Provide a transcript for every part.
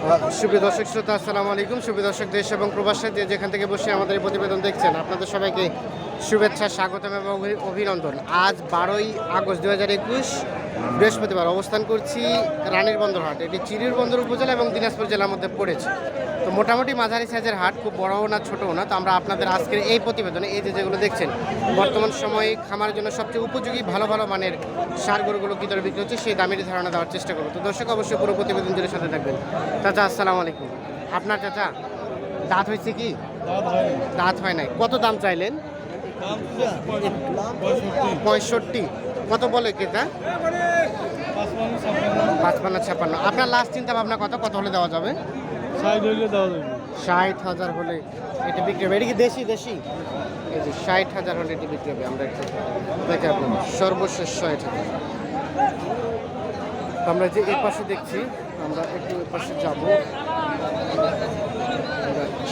সুপ্রিয় দর্শক শ্রোতা, আসসালামু আলাইকুম। সুপ্রিয় দর্শক, দেশ এবং প্রবাসে যে যেখান থেকে বসে আমাদের এই প্রতিবেদন দেখছেন, আপনাদের সবাইকে শুভেচ্ছা, স্বাগতম এবং অভিনন্দন। আজ 12ই আগস্ট 2021 বৃহস্পতিবার অবস্থান করছি রানীর বন্দর হাট। এটি চিরির বন্দর উপজেলা এবং দিনাজপুর জেলার মধ্যে পড়েছে। তো মোটামুটি মাঝারি সাইজের হাট, খুব বড়ও না ছোটও না। তো আমরা আপনাদের আজকের এই প্রতিবেদনে এই যেগুলো দেখছেন, বর্তমান সময়ে খামারের জন্য সবচেয়ে উপযোগী ভালো ভালো মানের সার গরুগুলো কী দরে বিক্রি হচ্ছে সেই দামেরই ধারণা দেওয়ার চেষ্টা করবো। তো দর্শক অবশ্যই পুরো প্রতিবেদন জুড়ে সাথে থাকবেন। চাচা আসসালামু আলাইকুম। আপনার চাচা দাঁত হয়েছে কি? দাঁত হয় নাই। কত দাম চাইলেন? 65। কত বলে ক্রেতা? 55-56। আপনার লাস্ট চিন্তা ভাবনা কত হলে দেওয়া যাবে? 60,000 হলে এটা বিক্রি হবে। এটা কি দেশি? এই যে 60,000 হলে এটি বিক্রি হবে। আমরা একটু দেখে আপনার সর্বশেষ 60,000। আমরা যে এই পাশে দেখছি, আমরা একটু এর পাশে যাবো,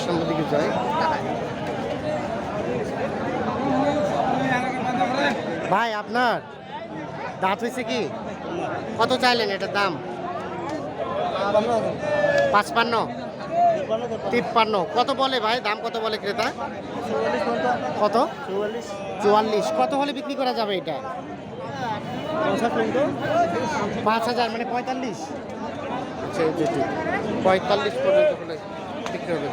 সামনের দিকে যাই। ভাই আপনার দাঁত হয়েছে কি? কত চাইলেন এটার দাম? 55-53। কত বলে ভাই? দাম কত বলে ক্রেতা? কত? 44। কত হলে বিক্রি করা যাবে এটা? 5,000 মানে 45। আচ্ছা, যেটি 45 পর্যন্ত হলে বিক্রি হবে।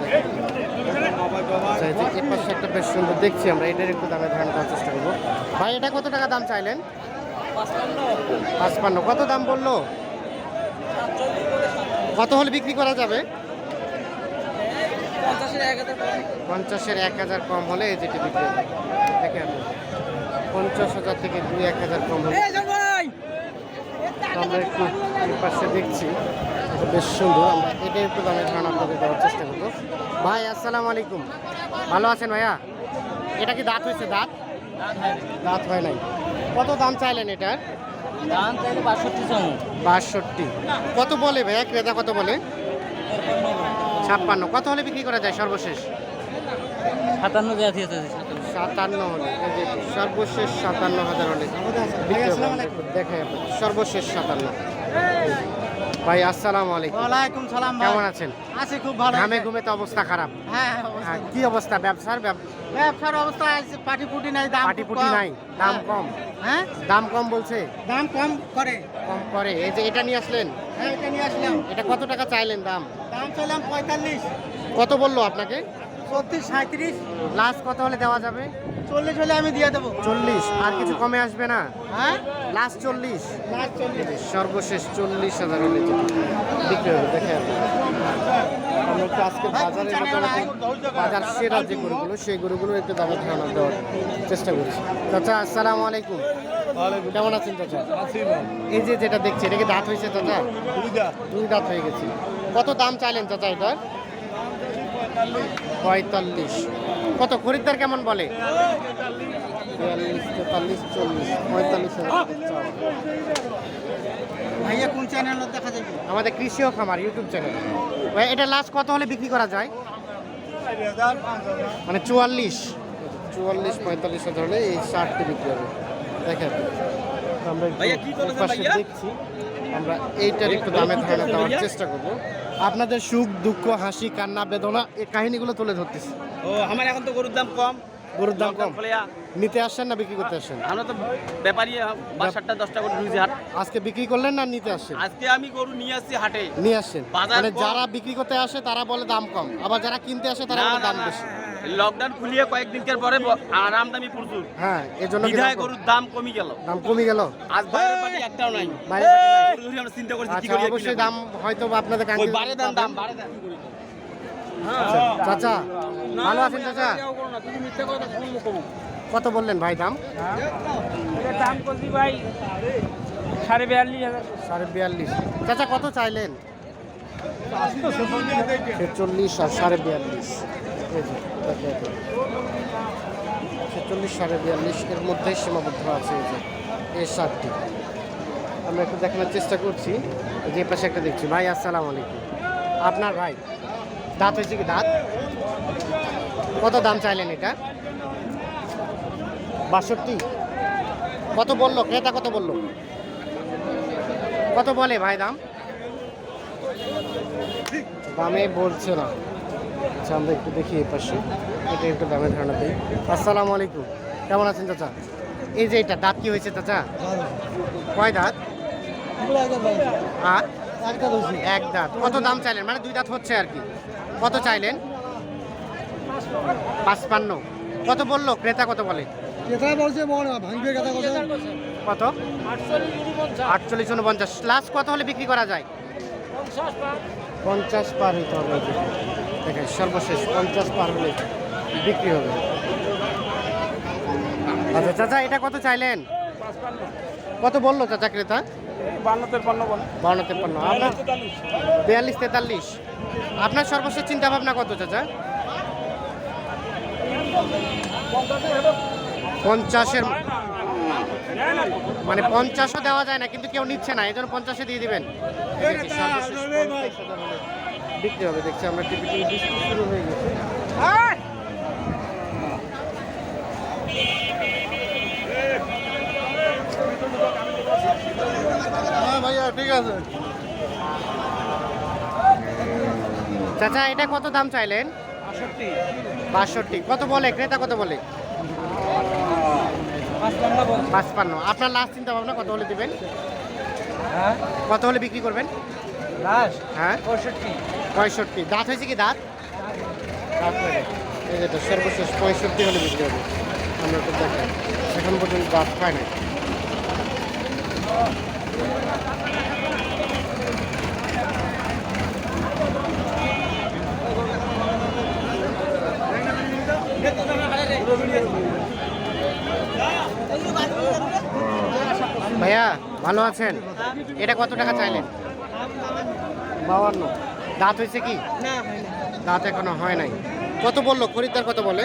আচ্ছা, এই যে এর পাশে একটা বেশ সুন্দর দেখছি আমরা, এটার একটু দামে ধারণা করার চেষ্টা করবো। ভাই এটা কত টাকা দাম চাইলেন? 55। কত দাম বললো? কত হলে বিক্রি করা যাবে? 50-এর 1,000 কম হলে এই যেটি বিক্রি হবে। দেখেন 50,000 থেকে 2-1,000 কম হলে। আমরা একটু এই পাশে দেখছি, বেশ সুন্দর। আমরা এটাই একটু দামের ধারণা আপনাদের দেওয়ার চেষ্টা করবো। ভাই আসসালামু আলাইকুম, ভালো আছেন ভাইয়া? এটা কি দাঁত হয়েছে? দাঁত হয় নাই। কত দাম চাইলেন এটার? দাম চাইলে 62। কত বলে ভাইয়া ক্রেতা? কত বলে? 56। কত হলে বিক্রি করা যায় সর্বশেষ? 57 দেওয়া দিয়েছে। 57 হলে এই যে সর্বশেষ 57,000 হলে বিক্রি হবে। দেখে সর্বশেষ 57। ভাই আসসালামু আলাইকুম। ওয়ালাইকুম সালাম। কেমন আছেন? আছি খুব ভালো। ঘামে ঘুমে তো অবস্থা খারাপ। হ্যাঁ, কি অবস্থা ব্যবসার? ব্যবসার অবস্থা আছে, পাটিপুটি নাই, দাম পাটিপুটি নাই, দাম কম। হ্যাঁ, দাম কম বলছে? দাম কম করে। এই যে এটা নিয়ে আসলেন, হ্যাঁ, এটা নিয়ে আসলাম। এটা কত টাকা চাইলেন দাম? দাম চাইলাম 45। কত বললো আপনাকে? 34, 37। লাস্ট কত হলে দেওয়া যাবে? 40 হলে আমি দিয়ে দেবো। 40। আর কিছু কমে আসবে না? হ্যাঁ, লাস্ট 40। লাস্ট 40। সর্বশেষ 40,000 হলে বিক্রি হবে। দেখেন আমরা একটু আজকে বাজারের মোটামুটি বাজার সেরা যে গরুগুলো, সেই গরুগুলো একটু দামে ধারণা দেওয়ার চেষ্টা করছি। চাচা আসসালামু আলাইকুম। কেমন আছেন চাচা? এই যে যেটা দেখছি, এটা কি দাঁত হয়েছে চাচা? 2 দাঁত হয়ে গেছে। কত দাম চাইলেন চাচা এটার? 45। কত খরিদ্দার কেমন বলে? 42, 43, 40, 45,000। ভাইয়া কোন চ্যানেলে দেখা যাবে? আমাদের কৃষি ও খামার ইউটিউব চ্যানেল। ভাই এটা লাস্ট কত হলে বিক্রি করা যায়? মানে 44, 45,000 হলে এই 60টি বিক্রি হবে। দেখেন আমরা পাশে দেখছি, আমরা এইটার একটু দামের ধারণা দেওয়ার চেষ্টা করব। আপনাদের সুখ দুঃখ হাসি কান্না বেদনা এই কাহিনীগুলো তুলে ধরতেছি। আমার এখন তো গরুর দাম কম। গরুর দাম কম নিতে আসছেন না বিক্রি করতে আসছেন? আমরা তো ব্যাপারী, 5-7টা করে রুজি হাট। আজকে বিক্রি করলেন না নিতে আসছেন? আজকে আমি গরু নিয়ে আসছি হাটে। নিয়ে আসছেন মানে যারা বিক্রি করতে আসে তারা বলে দাম কম, আবার যারা কিনতে আসে তারা বলে দাম বেশি। লকডাউন খুলিয়ে কয়েকদিনের পরে আরামদামি প্রচুর। হ্যাঁ, এজন্য বিধায় গরুর দাম কমে গেল। আজ বাইরের পাটি একটাও নাই। বাইরে পাটি নাই। গরু আমরা চিন্তা করছি কি আচ্ছা, করি। অবশ্যই দাম হয়তো বা আপনাদের ওই বাড়ে দাম বাড়ে দাম। চাচা ভালো আছেন চাচা? তুমি মিথ্যা কথা শুনবো কম। কত বললেন ভাই দাম? এটার দাম করছি ভাই 42,500। 42.5। চাচা কত চাইলেন? 46 আর 42.5। 46, 42.5 এর মধ্যেই সীমাবদ্ধ আছে। এই যে এই 60টি আমরা একটু দেখানোর চেষ্টা করছি। যে পাশে একটা দেখছি। ভাই আসসালামু আলাইকুম। আপনার ভাই দাঁত হয়েছে কি? দাঁত কত দাম চাইলেন এটা? 62। কত বললো ক্রেতা? কত বললো? কত বলে ভাই দাম? দামে বলছে না। আচ্ছা আমরা একটু দেখি এই পাশে, এটা একটু দামের ধারণা দিই। আসসালামু আলাইকুম, কেমন আছেন চাচা? এই যে এটা দাঁত কি হয়েছে চাচা? কয় দাঁত? আর এক দাঁত। কত দাম চাইলেন? মানে দুই দাঁত হচ্ছে আর কি। কত চাইলেন? 55। কত বললো ক্রেতা? কত বলে? কত? 48, 49। লাস্ট কত হলে বিক্রি করা যায়? 50 পার হইতে হবে। দেখেন সর্বশেষ 50 পার হলে বিক্রি হবে। আচ্ছা চাচা, এটা কত চাইলেন? কত বললো চাচা ক্রেতা? 52, 53। আপনার 42, 43। আপনার সর্বশেষ চিন্তা ভাবনা কত চাচা? 50-এর মানে 50ও দেওয়া যায় না, কিন্তু কেউ নিচ্ছে না, এই জন্য 50-এ দিয়ে দিবেন। সর্বশেষ 50 হলে বিক্রি হবে। দেখছি আমরা টিভি বৃষ্টি শুরু হয়ে গেছে। ভাইয়া ঠিক আছে। চাচা এটা কত দাম চাইলেন? 62। কত বলে ক্রেতা? কত বলে? 55। আপনার লাস্ট চিন্তা ভাবনা কত হলে দিবেন? কত হলে বিক্রি করবেন? হ্যাঁ 65। দাঁত হয়েছে কি? দাঁত এই যে তো সর্বশেষ 65 হলে বিক্রি হবে। আমরা তো দেখেন এখন পর্যন্ত দাঁত পায় না। ভাইয়া ভালো আছেন? এটা কত টাকা চাইলেন? 52। দাঁত হয়েছে কি? দাঁত এখনো হয় নাই। কত বললো খরিদ্দার? কত বলে?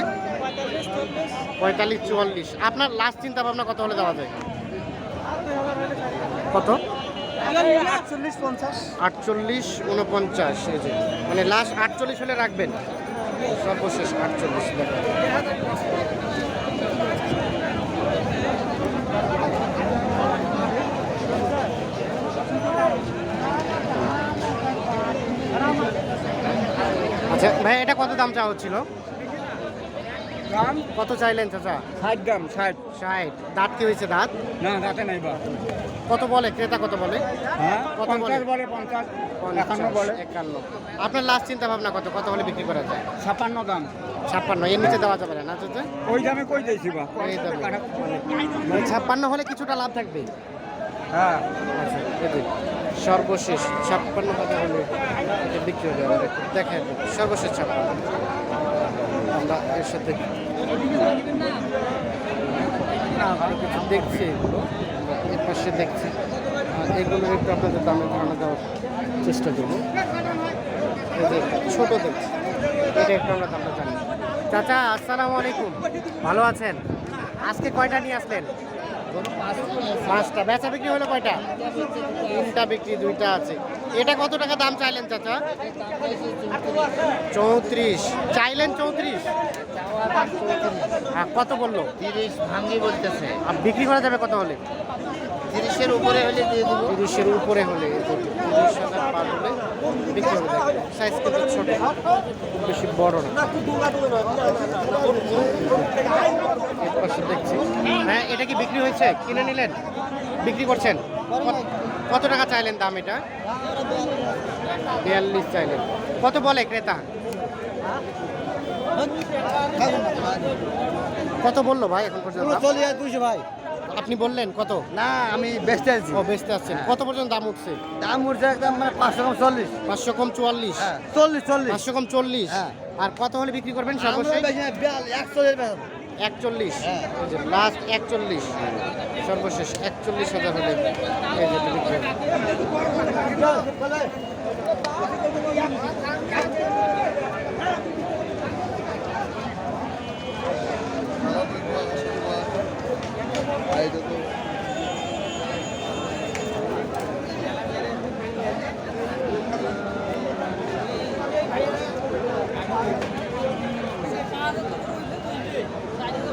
45, 44। আপনার লাস্ট চিন্তা ভাবনা কত হলে দেওয়া যায়? কত? 48, 49। এই যে মানে লাস্ট 48 হলে রাখবেন। সর্বশেষ 48 দেখেন। আচ্ছা ভাই, এটা কত দাম চাওয়া হচ্ছিল? কত চাইলেন চাচা? 60 গ্রাম 60। 60। দাঁত কি হয়েছে? দাঁত না দাঁতে নাই বা। কত বলে ক্রেতা? কত বলে? হ্যাঁ কত 50 বলে 50 51 বলে 51। আপনার লাস্ট চিন্তা ভাবনা কত? কত হলে বিক্রি করা যায়? 56 দাম। 56। এর নিচে দেওয়া যাবে না চাচা? ওই দামে কই দিয়েছি বা। এই দামে। মানে 56 হলে কিছুটা লাভ থাকবে। হ্যাঁ আচ্ছা এই যে সর্বশেষ 56 টাকা হলে এটা বিক্রি হবে। আমরা একটু দেখাই দেব। সর্বশেষ 56। আমরা এর সাথে আরো কিছু দেখছি, এগুলো এর পাশে দেখছি। এগুলো একটু আপনাদের দামে ধারণা দেওয়ার চেষ্টা করবো। এই যে ছোট দেখছি, এটা একটু আমরা দামটা জানি। চাচা আসসালামু আলাইকুম, ভালো আছেন? আজকে কয়টা নিয়ে আসলেন? 5টা। বেচা বিক্রি হলো কয়টা? 3টা বিক্রি, 2টা আছে। এটা কত টাকা দাম চাইলেন চাচা? 34 চাইলেন। 34 কত বললো? 30 ভাঙ্গি বলতেছে। আর বিক্রি করা যাবে কত হলে? 30-এর উপরে হলে দিয়ে দেবো। 30-এর উপরে হলে 30,000 পার হলে বিক্রি হবে। সাইজ কিন্তু ছোট, খুব বেশি বড় না। এর পাশে দেখছি। হ্যাঁ এটা কি বিক্রি হয়েছে? কিনে নিলেন? বিক্রি করছেন? কত টাকা চাইলেন দাম? এটা 42 চাইলেন। কত বলে ক্রেতা? কত বললো ভাই এখন পর্যন্ত? ভাই। আপনি বললেন কত? না আমি বেচতে আছি। ও বেচতে আসছেন। কত পর্যন্ত দাম উঠছে? দাম উঠছে একদম মানে 500 কম 40। 500 কম 44। হ্যাঁ 40 40। 500 কম 40। হ্যাঁ। আর কত হলে বিক্রি করবেন সর্বশেষ? 41। হ্যাঁ। এই যে লাস্ট 41। সর্বশেষ 41,000 হলে এই যে এটা বিক্রি হবে।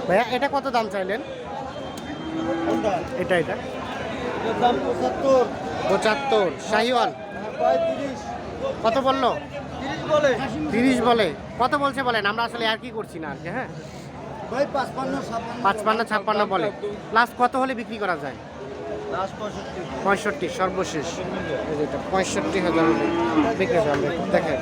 ভাইয়া এটা কত দাম চাইলেন? এটা এটা দাম 75। 75 শাহিওয়াল। কত বললো? 30 বলে 30 বলে। কত বলছে বলেন, আমরা আসলে আর কি করছি না আর কি। হ্যাঁ, ভাই 55 55 56 বলে। লাস্ট কত হলে বিক্রি করা যায়? লাস্ট 65 সর্বশেষ। এই যেটা 65,000 হলে বিক্রি হবে। দেখেন